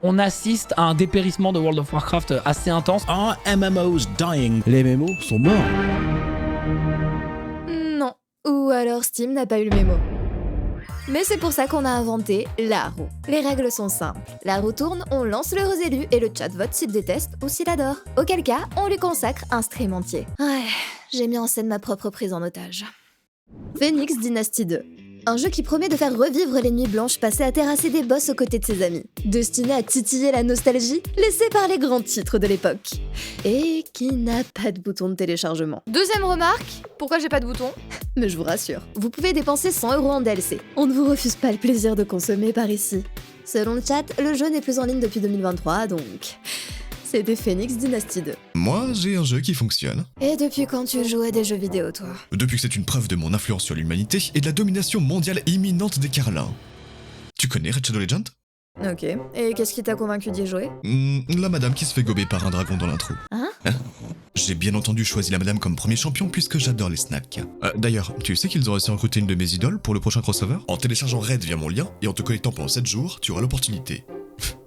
On assiste à un dépérissement de World of Warcraft assez intense. Our MMO's dying. Les MMO sont morts. Non. Ou alors Steam n'a pas eu le mémo. Mais c'est pour ça qu'on a inventé la roue. Les règles sont simples. La roue tourne, on lance l'heureux élu et le chat vote s'il déteste ou s'il adore. Auquel cas, on lui consacre un stream entier. Ouais, j'ai mis en scène ma propre prise en otage. Phoenix Dynasty 2. Un jeu qui promet de faire revivre les nuits blanches passées à terrasser des boss aux côtés de ses amis. Destiné à titiller la nostalgie, laissé par les grands titres de l'époque. Et qui n'a pas de bouton de téléchargement. Deuxième remarque, pourquoi j'ai pas de bouton? Mais je vous rassure, vous pouvez dépenser 100 € en DLC. On ne vous refuse pas le plaisir de consommer par ici. Selon le chat, le jeu n'est plus en ligne depuis 2023, donc... C'était Phoenix Dynasty 2. Moi, j'ai un jeu qui fonctionne. Et depuis quand tu joues à des jeux vidéo, toi? Depuis que c'est une preuve de mon influence sur l'humanité et de la domination mondiale imminente des Carlins. Tu connais Red Shadow Legend? Ok. Et qu'est-ce qui t'a convaincu d'y jouer? La madame qui se fait gober par un dragon dans l'intro. Hein? J'ai bien entendu choisi la madame comme premier champion puisque j'adore les snacks. D'ailleurs, tu sais qu'ils ont réussi à recruter une de mes idoles pour le prochain crossover? En téléchargeant Raid via mon lien et en te connectant pendant 7 jours, tu auras l'opportunité...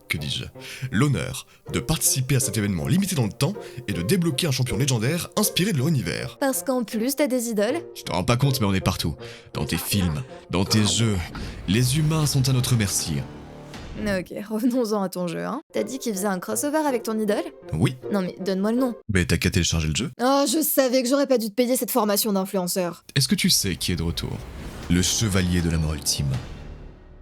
que dis-je, l'honneur de participer à cet événement limité dans le temps et de débloquer un champion légendaire inspiré de leur univers. Parce qu'en plus, t'as des idoles? Je t'en rends pas compte, mais on est partout. Dans tes films, dans tes jeux. Les humains sont à notre merci. Ok, revenons-en à ton jeu, hein. T'as dit qu'il faisait un crossover avec ton idole? Oui. Non mais donne-moi le nom. Mais t'as qu'à télécharger le jeu. Oh, je savais que j'aurais pas dû te payer cette formation d'influenceur. Est-ce que tu sais qui est de retour? Le chevalier de la mort ultime.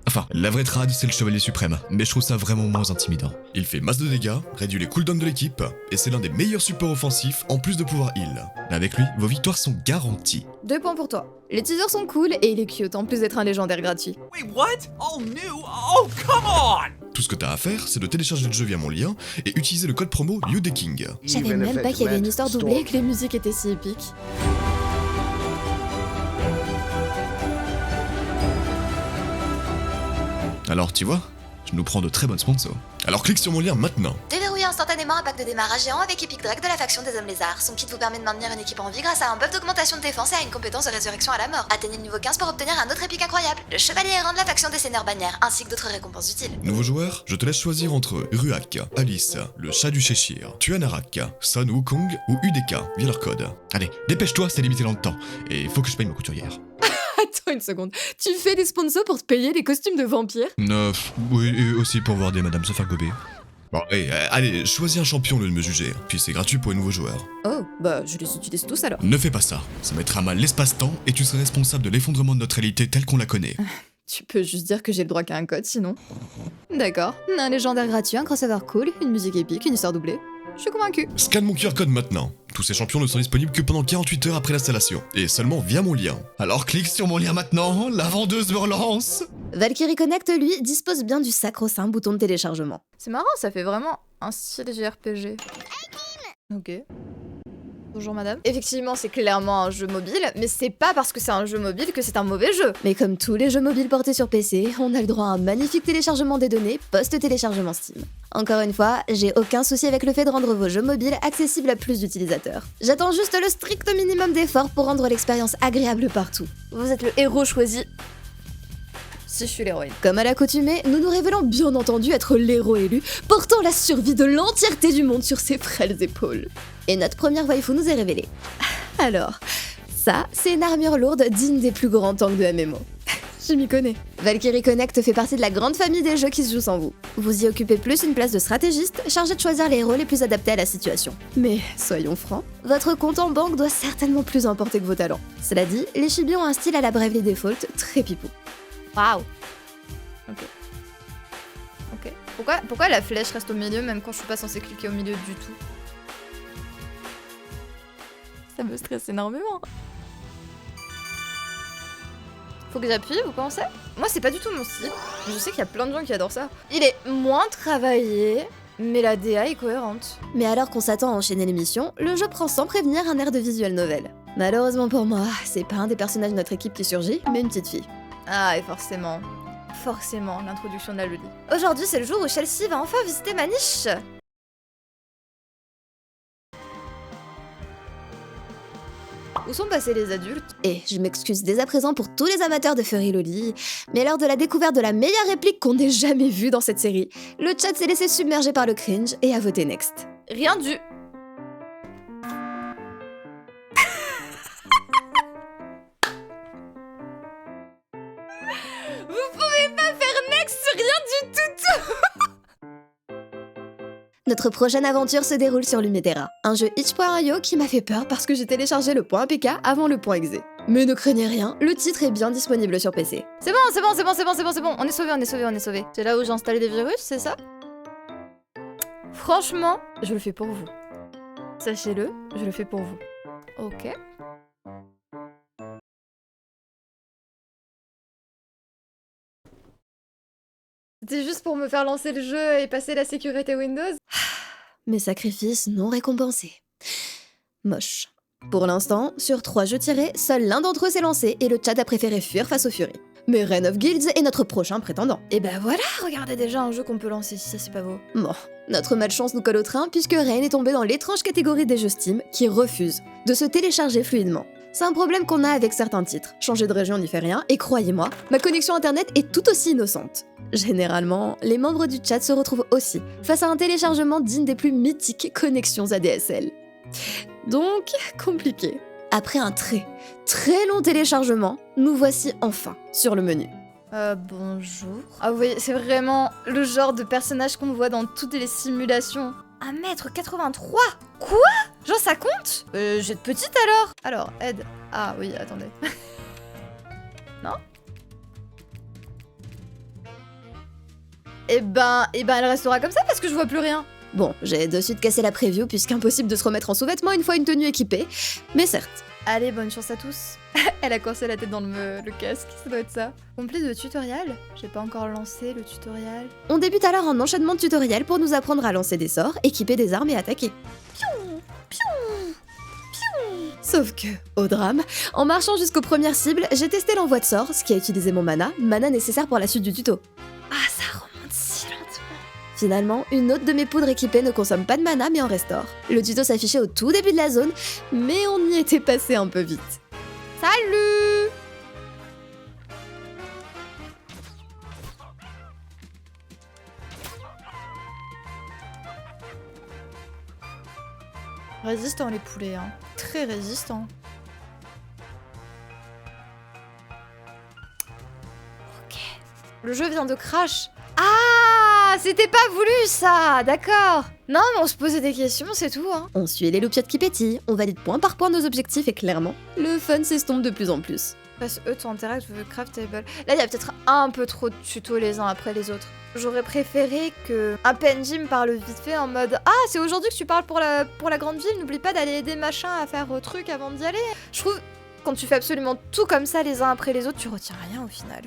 Enfin, la vraie trad, c'est le chevalier suprême, mais je trouve ça vraiment moins intimidant. Il fait masse de dégâts, réduit les cooldowns de l'équipe, et c'est l'un des meilleurs supports offensifs en plus de pouvoir heal. Avec lui, vos victoires sont garanties. 2 points pour toi. Les teasers sont cool et il est cute en plus d'être un légendaire gratuit. Wait, what? All new? Oh, come on! Tout ce que t'as à faire, c'est de télécharger le jeu via mon lien et utiliser le code promo YouDeKing. Je savais même pas qu'il y avait une histoire doublée et que les musiques étaient si épiques. Alors tu vois, je nous prends de très bonnes sponsors. Alors clique sur mon lien maintenant. Déverrouillez instantanément un pack de démarrage géant avec Epic Drag de la faction des Hommes Lézards. Son kit vous permet de maintenir une équipe en vie grâce à un buff d'augmentation de défense et à une compétence de résurrection à la mort. Atteignez le niveau 15 pour obtenir un autre épique incroyable, le Chevalier errant de la faction des Seigneurs Bannières, ainsi que d'autres récompenses utiles. Nouveau joueur, je te laisse choisir entre Ruak, Alice, le chat du Cheshire, Tuanarak, Sun Wukong ou UDK via leur code. Allez, dépêche-toi, c'est limité dans le temps. Et faut que je paye ma couturière. Attends une seconde, tu fais des sponsors pour te payer les costumes de vampires? Oui, et aussi pour voir des madames se faire gober. Bon, allez, choisis un champion au lieu de me juger, puis c'est gratuit pour les nouveaux joueurs. Oh, bah je les utilise tous alors. Ne fais pas ça, ça mettra à mal l'espace-temps et tu serais responsable de l'effondrement de notre réalité telle qu'on la connaît. Tu peux juste dire que j'ai le droit qu'à un code sinon. D'accord, un légendaire gratuit, un crossover cool, une musique épique, une histoire doublée. Je suis convaincu. Scanne mon QR code maintenant. Tous ces champions ne sont disponibles que pendant 48 heures après l'installation, et seulement via mon lien. Alors clique sur mon lien maintenant, la vendeuse me relance. Valkyrie Connect, lui, dispose bien du sacro-saint bouton de téléchargement. C'est marrant, ça fait vraiment un style JRPG. Ok. Bonjour madame. Effectivement, c'est clairement un jeu mobile, mais c'est pas parce que c'est un jeu mobile que c'est un mauvais jeu. Mais comme tous les jeux mobiles portés sur PC, on a le droit à un magnifique téléchargement des données post-téléchargement Steam. Encore une fois, j'ai aucun souci avec le fait de rendre vos jeux mobiles accessibles à plus d'utilisateurs. J'attends juste le strict minimum d'efforts pour rendre l'expérience agréable partout. Vous êtes le héros choisi. Si je suis l'héroïne. Comme à l'accoutumée, nous nous révélons bien entendu être l'héros élu, portant la survie de l'entièreté du monde sur ses frêles épaules. Et notre première waifu nous est révélée. Alors, ça, c'est une armure lourde digne des plus grands tanks de MMO. Je m'y connais. Valkyrie Connect fait partie de la grande famille des jeux qui se jouent sans vous. Vous y occupez plus une place de stratégiste, chargé de choisir les héros les plus adaptés à la situation. Mais, soyons francs, votre compte en banque doit certainement plus importer que vos talents. Cela dit, les chibis ont un style à la Bravely Default très pipou. Waouh. Ok. Pourquoi la flèche reste au milieu même quand je suis pas censée cliquer au milieu du tout? Ça me stresse énormément. Faut que j'appuie, vous pensez? Moi c'est pas du tout mon style. Je sais qu'il y a plein de gens qui adorent ça. Il est moins travaillé, mais la DA est cohérente. Mais alors qu'on s'attend à enchaîner l'émission, le jeu prend sans prévenir un air de visual novel. Malheureusement pour moi, c'est pas un des personnages de notre équipe qui surgit, mais une petite fille. Ah, et forcément. Forcément, l'introduction de la le dit. Aujourd'hui, c'est le jour où Chelsea va enfin visiter ma niche. Où sont passés les adultes? Et je m'excuse dès à présent pour tous les amateurs de Furry Loli, mais lors de la découverte de la meilleure réplique qu'on ait jamais vue dans cette série, le chat s'est laissé submerger par le cringe et a voté next. Rien du... Vous pouvez pas faire next sur rien du tout. Notre prochaine aventure se déroule sur Lumetera, un jeu itch.io qui m'a fait peur parce que j'ai téléchargé le .apk avant le .exe. Mais ne craignez rien, le titre est bien disponible sur PC. C'est bon, on est sauvés. C'est là où j'ai installé des virus, c'est ça? Franchement, je le fais pour vous. Sachez-le, je le fais pour vous. Ok. C'était juste pour me faire lancer le jeu et passer la sécurité Windows. Mes sacrifices non récompensés. Moche. Pour l'instant, sur 3 jeux tirés, seul l'un d'entre eux s'est lancé et le chat a préféré fuir face aux Fury. Mais Reign of Guilds est notre prochain prétendant. Et ben voilà, regardez déjà un jeu qu'on peut lancer si ça c'est pas beau. Bon, notre malchance nous colle au train puisque Reign est tombé dans l'étrange catégorie des jeux Steam qui refusent de se télécharger fluidement. C'est un problème qu'on a avec certains titres. Changer de région n'y fait rien, et croyez-moi, ma connexion internet est tout aussi innocente. Généralement, les membres du chat se retrouvent aussi face à un téléchargement digne des plus mythiques connexions ADSL. Donc, compliqué. Après un très long téléchargement, nous voici enfin sur le menu. Bonjour. Ah oui, c'est vraiment le genre de personnage qu'on voit dans toutes les simulations. 1m83 ? Quoi ? Genre ça compte ? J'ai de petite alors. Alors, aide. Ah oui, attendez. Non ? Eh ben, elle restera comme ça parce que je vois plus rien. Bon, j'ai de suite cassé la preview puisqu'impossible de se remettre en sous-vêtements une fois une tenue équipée, mais certes. Allez, bonne chance à tous. Elle a coincé la tête dans le casque, ça doit être ça. Complet de tutoriel. J'ai pas encore lancé le tutoriel. On débute alors en enchaînement de tutoriels pour nous apprendre à lancer des sorts, équiper des armes et attaquer. Piou, piou, piou. Sauf que, au drame, en marchant jusqu'aux premières cibles, j'ai testé l'envoi de sorts, ce qui a utilisé mon mana nécessaire pour la suite du tuto. Ah, ça remonte si lentement. Finalement, une autre de mes poudres équipées ne consomme pas de mana mais en restaure. Le tuto s'affichait au tout début de la zone, mais on y était passé un peu vite. Salut! Résistant les poulets, hein. Très résistant. Ok. Le jeu vient de crash. Ah, c'était pas voulu ça, d'accord. Non, mais on se posait des questions, c'est tout, hein. On suit les loupiottes qui pétillent, on valide point par point nos objectifs et clairement, le fun s'estompe de plus en plus. Passe to interact with the craftable. Là, il y a peut-être un peu trop de tutos les uns après les autres. J'aurais préféré que un PNJ me parle vite fait en mode « Ah, c'est aujourd'hui que tu parles pour la grande ville, n'oublie pas d'aller aider machin à faire truc avant d'y aller. » Je trouve, quand tu fais absolument tout comme ça les uns après les autres, tu retiens rien au final.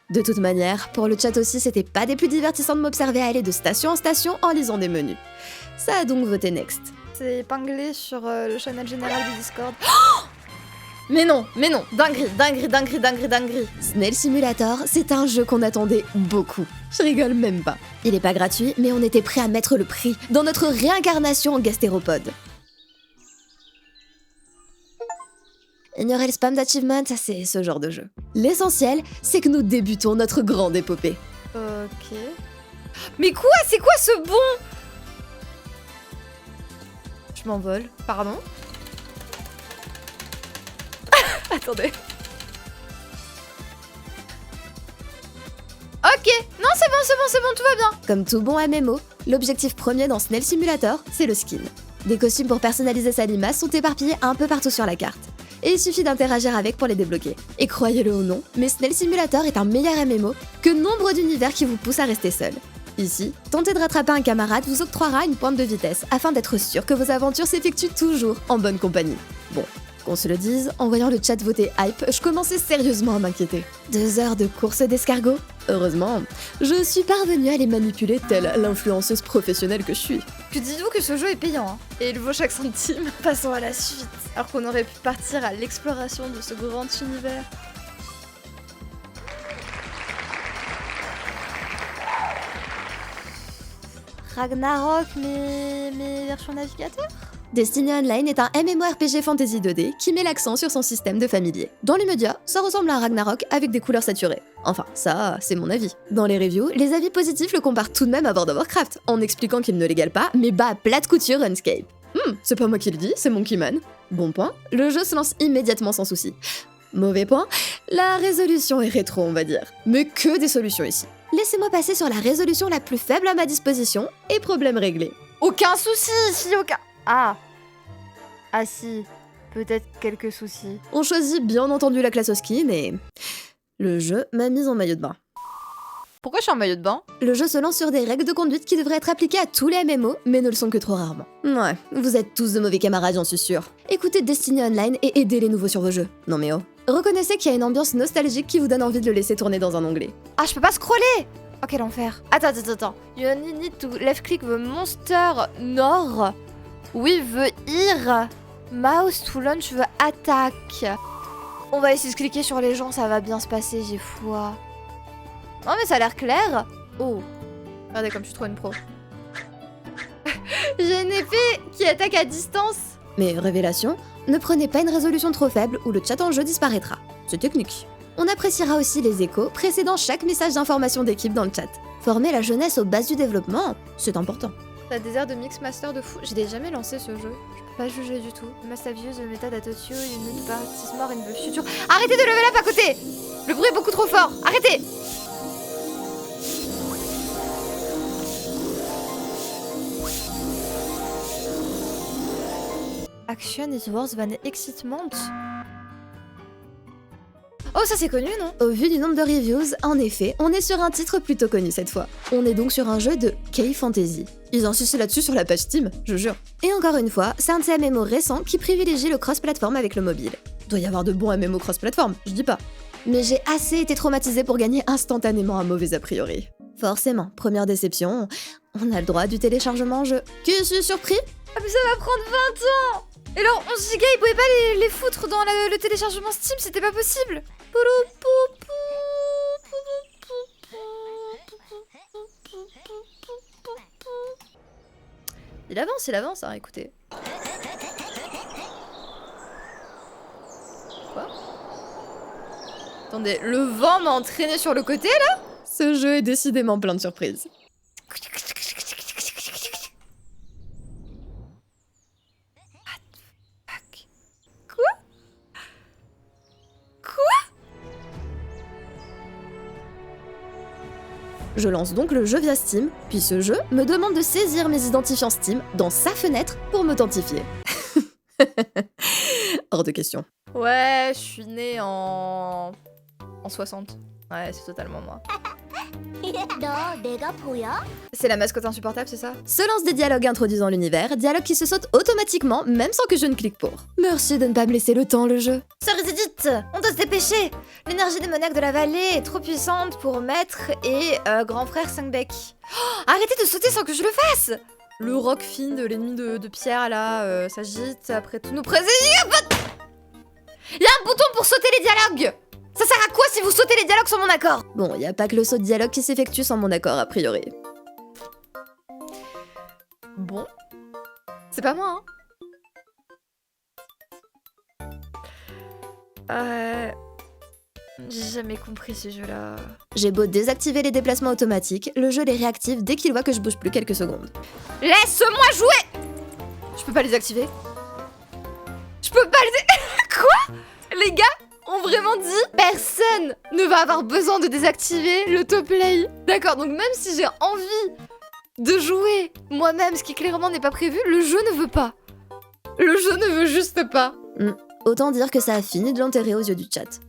De toute manière, pour le chat aussi, c'était pas des plus divertissants de m'observer aller de station en station en lisant des menus. Ça a donc voté next. C'est épinglé sur le channel général du Discord. Oh mais non, dinguerie. Snail Simulator, c'est un jeu qu'on attendait beaucoup. Je rigole même pas. Il est pas gratuit, mais on était prêt à mettre le prix dans notre réincarnation en gastéropode. Ignorer le spam d'achievement, c'est ce genre de jeu. L'essentiel, c'est que nous débutons notre grande épopée. Ok. Mais quoi? C'est quoi ce bond? Je m'envole. Pardon? Attendez. Ok, non c'est bon, tout va bien. Comme tout bon MMO, l'objectif premier dans Snail Simulator, c'est le skin. Des costumes pour personnaliser sa limace sont éparpillés un peu partout sur la carte. Et il suffit d'interagir avec pour les débloquer. Et croyez-le ou non, mais Snail Simulator est un meilleur MMO que nombre d'univers qui vous poussent à rester seul. Ici, tenter de rattraper un camarade vous octroiera une pointe de vitesse afin d'être sûr que vos aventures s'effectuent toujours en bonne compagnie. Bon, qu'on se le dise, en voyant le chat voter hype, je commençais sérieusement à m'inquiéter. 2 heures de course d'escargot? Heureusement, je suis parvenue à les manipuler telle l'influenceuse professionnelle que je suis. Que dites-vous que ce jeu est payant, hein, et il vaut chaque centime. Passons à la suite, alors qu'on aurait pu partir à l'exploration de ce grand univers. Ragnarok, mais version navigateur? Destiny Online est un MMORPG fantasy 2D qui met l'accent sur son système de familier. Dans l'immédiat, ça ressemble à un Ragnarok avec des couleurs saturées. Enfin, ça, c'est mon avis. Dans les reviews, les avis positifs le comparent tout de même à World of Warcraft, en expliquant qu'il ne l'égale pas, mais bat à plate couture RuneScape. C'est pas moi qui le dis, c'est Monkeyman. Bon point, le jeu se lance immédiatement sans souci. Mauvais point, la résolution est rétro, on va dire. Mais que des solutions ici. Laissez-moi passer sur la résolution la plus faible à ma disposition, et problème réglé. Aucun souci ici, aucun... Ah si, peut-être quelques soucis. On choisit bien entendu la classe au skin et... le jeu m'a mise en maillot de bain. Pourquoi je suis en maillot de bain? Le jeu se lance sur des règles de conduite qui devraient être appliquées à tous les MMO, mais ne le sont que trop rarement. Ouais, vous êtes tous de mauvais camarades, j'en suis sûre. Écoutez Destiny Online et aidez les nouveaux sur vos jeux. Non mais oh. Reconnaissez qu'il y a une ambiance nostalgique qui vous donne envie de le laisser tourner dans un onglet. Ah, je peux pas scroller! Oh, quel enfer. Attends. You need to left click the monster nor with the ear. Mouse to launch the attack. On va essayer de cliquer sur les gens, ça va bien se passer, j'ai foi. Non mais ça a l'air clair. Oh, regardez comme je suis trop une pro. J'ai une épée qui attaque à distance. Mais révélation, ne prenez pas une résolution trop faible ou le chat en jeu disparaîtra. C'est technique. On appréciera aussi les échos précédant chaque message d'information d'équipe dans le chat. Former la jeunesse aux bases du développement, c'est important. T'as des airs de Mixmaster de fou. Je l'ai jamais lancé ce jeu. Je peux pas juger du tout. Must have used the method that taught you, you need practice more in the future. Arrêtez de level up à côté! Le bruit est beaucoup trop fort. Arrêtez! Action is worse than excitement. Oh, ça c'est connu, non? Au vu du nombre de reviews, en effet, on est sur un titre plutôt connu cette fois. On est donc sur un jeu de K-Fantasy. Ils insistent là-dessus sur la page Steam, je jure. Et encore une fois, c'est un de ces MMO récents qui privilégie le cross-platform avec le mobile. Doit y avoir de bons MMO cross-platform, je dis pas. Mais j'ai assez été traumatisée pour gagner instantanément un mauvais a priori. Forcément, première déception, on a le droit du téléchargement en jeu. Que suis surpris? Ah mais ça va prendre 20 ans! Et alors 11 gigas, ils pouvaient pas les foutre dans le téléchargement Steam, c'était pas possible. Il avance, hein, écoutez. Quoi? Attendez, le vent m'a entraîné sur le côté là? Ce jeu est décidément plein de surprises. Je lance donc le jeu via Steam, puis ce jeu me demande de saisir mes identifiants Steam dans sa fenêtre pour m'authentifier. Hors de question. Ouais, je suis née en 60. Ouais, c'est totalement moi. C'est la mascotte insupportable, c'est ça? Se lance des dialogues introduisant l'univers, dialogues qui se sautent automatiquement, même sans que je ne clique pour. Merci de ne pas me laisser le temps, le jeu. Sœur Edith, on doit se dépêcher. L'énergie démoniaque de la vallée est trop puissante pour maître et grand frère 5 becs. Oh, arrêtez de sauter sans que je le fasse. Le roc fin de l'ennemi de pierre là s'agite après tous nos présents. Il y a un bouton pour sauter les dialogues. Ça sert à quoi si vous sautez les dialogues sans mon accord? Bon, y a pas que le saut de dialogue qui s'effectue sans mon accord a priori. Bon. C'est pas moi, hein. J'ai jamais compris ce jeu-là. J'ai beau désactiver les déplacements automatiques, le jeu les réactive dès qu'il voit que je bouge plus quelques secondes. Laisse-moi jouer! Je peux pas les activer. Je peux pas les... Quoi? Les gars ont vraiment dit personne ne va avoir besoin de désactiver l'autoplay. D'accord, donc même si j'ai envie de jouer moi-même, ce qui clairement n'est pas prévu, le jeu ne veut pas. Le jeu ne veut juste pas. Autant dire que ça a fini de l'enterrer aux yeux du chat.